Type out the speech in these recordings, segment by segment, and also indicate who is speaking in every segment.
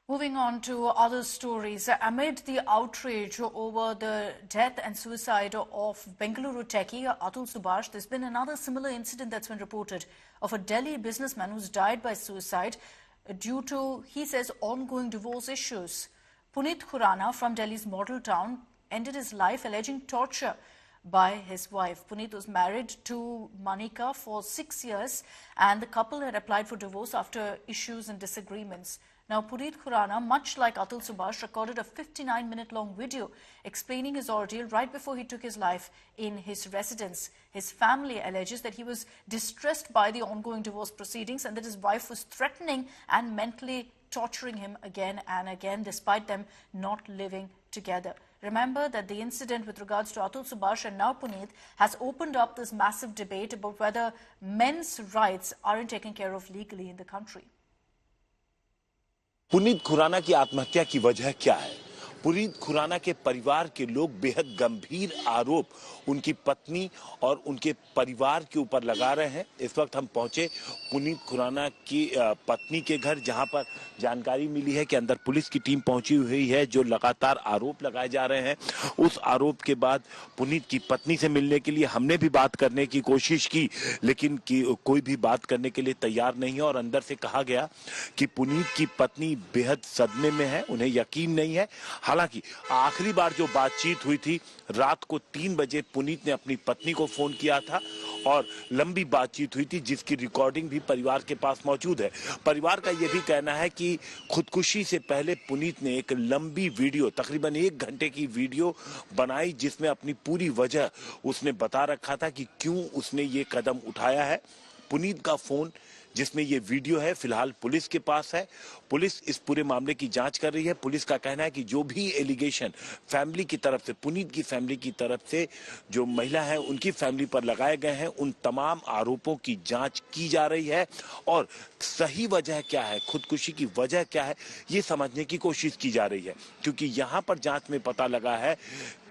Speaker 1: Moving on to other stories, amid the outrage over the death and suicide of Bengaluru techie Atul Subhash, there's been another similar incident that's been reported of a Delhi businessman who's died by suicide due to, he says, ongoing divorce issues. Puneet Khurana from Delhi's model town ended his life alleging torture by his wife. Puneet was married to Manika for 6 years and the couple had applied for divorce after issues and disagreements. Now, Puneet Khurana, much like Atul Subhash, recorded a 59-minute-long video explaining his ordeal right before he took his life in his residence. His family alleges that he was distressed by the ongoing divorce proceedings and that his wife was threatening and mentally torturing him again and again, despite them not living together. Remember that the incident with regards to Atul Subhash and now Puneet has opened up this massive debate about whether men's rights aren't taken care of legally in the country.
Speaker 2: Puneet Khurana की आत्महत्या की वजह क्या है? पुनीत खुराना के परिवार के लोग बेहद गंभीर आरोप उनकी पत्नी और उनके परिवार के ऊपर लगा रहे हैं। इस वक्त हम पहुंचे पुनीत खुराना की पत्नी के घर, जहां पर जानकारी मिली है कि अंदर पुलिस की टीम पहुंची हुई है जो लगातार आरोप लगाए जा रहे हैं। उस आरोप के बाद पुनीत की पत्नी से मिलने के लिए हमने भी बात करने की कोशिश की, लेकिन कोई भी बात करने के लिए तैयार नहीं है और अंदर से कहा गया कि पुनीत की पत्नी बेहद सदमे में है, उन्हें यकीन नहीं है। हालांकि आखिरी बार जो बातचीत हुई थी रात को 3 बजे पुनीत ने अपनी पत्नी को फोन किया था और लंबी बातचीत हुई थी जिसकी रिकॉर्डिंग भी परिवार के पास मौजूद है। परिवार का यह भी कहना है कि खुदकुशी से पहले पुनीत ने एक लंबी वीडियो, तकरीबन 1 घंटे की वीडियो बनाई जिसमें अपनी पूरी वजह उसने बता रखा था कि क्यों उसने ये कदम उठाया है। पुनीत का फोन जिसमें ये वीडियो है फिलहाल पुलिस के पास है। पुलिस इस पूरे मामले की जांच कर रही है। पुलिस का कहना है कि जो भी एलिगेशन फैमिली की तरफ से, पुनीत की फैमिली की तरफ से जो महिला है उनकी फैमिली पर लगाए गए हैं, उन तमाम आरोपों की जांच की जा रही है और सही वजह क्या है, खुदकुशी की वजह क्या है, ये समझने की कोशिश की जा रही है। क्योंकि यहाँ पर जांच में पता लगा है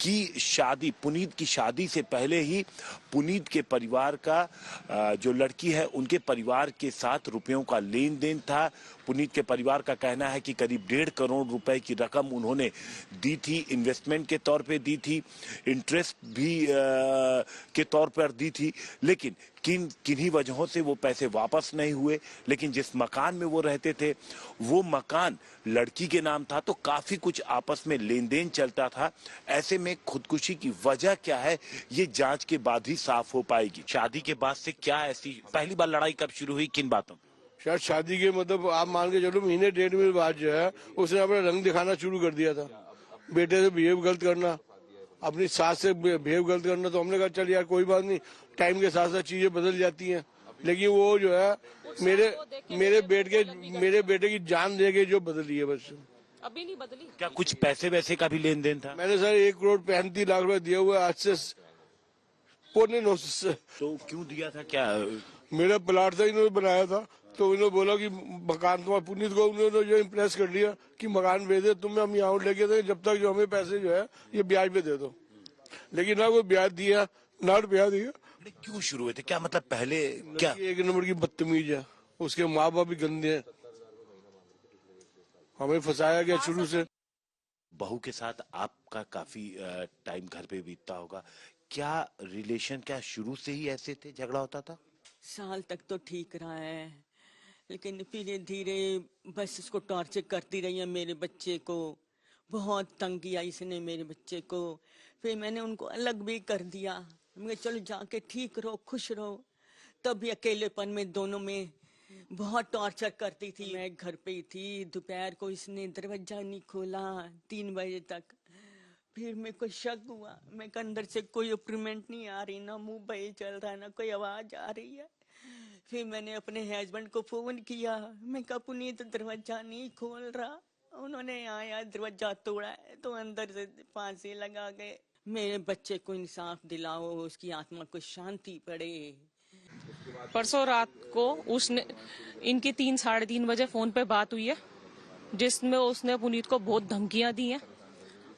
Speaker 2: कि पुनीत की शादी से पहले ही पुनीत के परिवार का जो लड़की है उनके परिवार के साथ रुपयों का लेन देन था। पुनीत के परिवार का कहना है कि करीब 1.5 करोड़ रुपए की रकम उन्होंने दी थी, इन्वेस्टमेंट के तौर पे दी थी, इंटरेस्ट भी के तौर पर दी थी, लेकिन किन्हीं वजहों से वो पैसे वापस नहीं हुए। लेकिन जिस मकान में वो रहते थे वो मकान लड़की के नाम था, तो काफी कुछ आपस में लेन देन चलता था। ऐसे में खुदकुशी की वजह क्या है ये जांच के बाद ही साफ हो पाएगी। शादी के बाद से क्या ऐसी पहली बार लड़ाई कब शुरू हुई, किन बातों?
Speaker 3: शायद शादी के मतलब आप मान के चलो महीने 1.5 महीने बाद जो है उसने अपना रंग दिखाना शुरू कर दिया था। बेटे से बिहेव गलत करना, अपनी सास से बिहेव गलत करना। तो हमने कहा चल यार कोई बात नहीं, टाइम के साथ साथ चीजें बदल जाती हैं। लेकिन वो जो है मेरे बेटे की जान दे के जो बदली है बस,
Speaker 4: अभी नहीं बदली।
Speaker 2: क्या कुछ पैसे वैसे का भी लेन देन था?
Speaker 3: मैंने सर 1 करोड़ 35 लाख रुपए दिया हुआ आज से 9.25 से।
Speaker 2: तो क्यों दिया था? क्या
Speaker 3: मेरा प्लाट था, इन्होंने बनाया था, तो इन्होंने बोला कि मकान तुम्हारा, पुनीत को उन्होंने जो इम्प्रेस कर लिया कि मकान भेज दे तुम्हें, हम यहाँ लेके दे जब तक जो हमें पैसे जो है ये ब्याज पे दे दो। लेकिन ना कोई ब्याज दिया ना ब्याज दिया।
Speaker 2: क्यों शुरू हुए थे? क्या मतलब पहले क्या?
Speaker 3: 1 नंबर की बदतमीज है, उसके माँ बाप भी गंदे हैं, हमें फंसाया गया शुरू से।
Speaker 2: बहू के साथ आपका काफी टाइम घर पे बीतता होगा, क्या रिलेशन क्या शुरू से ही ऐसे थे, झगड़ा होता था?
Speaker 4: साल तक तो ठीक रहा है, लेकिन धीरे धीरे बस इसको टॉर्चर करती रही है। मेरे बच्चे को बहुत तंग किया इसने, मेरे बच्चे को। फिर मैंने उनको अलग भी कर दिया। मैं चलो जाके ठीक रहो, खुश रहो। तब भी अकेलेपन में दोनों में बहुत टॉर्चर करती थी। मैं घर पे ही थी, दोपहर को इसने दरवाजा नहीं खोला 3 बजे तक। फिर मेरे को शक हुआ, मैं अंदर से कोई ऑपरेमेंट नहीं आ रही, ना मुंह बही चल रहा है, ना कोई आवाज आ रही है। फिर मैंने अपने हस्बैंड को फोन किया, मैं कहा पुनीत दरवाजा नहीं खोल रहा। उन्होंने आया, दरवाजा तोड़ा है, तो अंदर से फांसी लगा गए। मेरे बच्चे को इंसाफ दिलाओ, उसकी आत्मा को शांति पड़े।
Speaker 5: परसों रात को इनकी 3 साढ़े 3 बजे फोन पे बात हुई है, जिसमें उसने पुनीत को बहुत धमकियां दी हैं,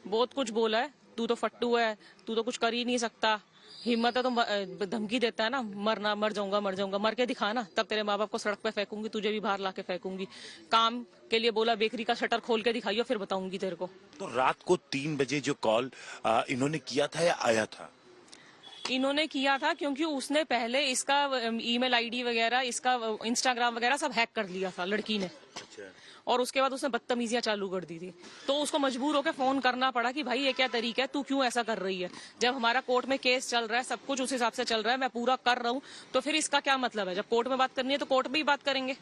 Speaker 5: बहुत कुछ बोला है। तू तो फट्टू है, तू तो कुछ कर ही नहीं सकता, हिम्मत है तो धमकी देता है ना, मरना, मर जाऊंगा, मर के दिखा ना, तब तेरे माँ बाप को सड़क पे फेंकूंगी, तुझे भी बाहर लाके फेंकूंगी। काम के लिए बोला बेकरी का शटर खोल के दिखाइयो, फिर बताऊंगी तेरे को।
Speaker 2: तो रात को 3 बजे जो कॉल इन्होंने किया था या आया था?
Speaker 5: इन्होंने किया था क्योंकि उसने पहले इसका ईमेल आईडी वगैरह, इसका इंस्टाग्राम वगैरह सब हैक कर लिया था लड़की ने।
Speaker 2: अच्छा।
Speaker 5: और उसके बाद उसने बदतमीजियां चालू कर दी थी, तो उसको मजबूर होकर फोन करना पड़ा कि भाई ये क्या तरीका है, तू क्यों ऐसा कर रही है? जब हमारा कोर्ट में केस चल रहा है, सब कुछ उस हिसाब से चल रहा है, मैं पूरा कर रहा हूँ, तो फिर इसका क्या मतलब है? जब कोर्ट में बात करनी है तो कोर्ट में ही बात करेंगे।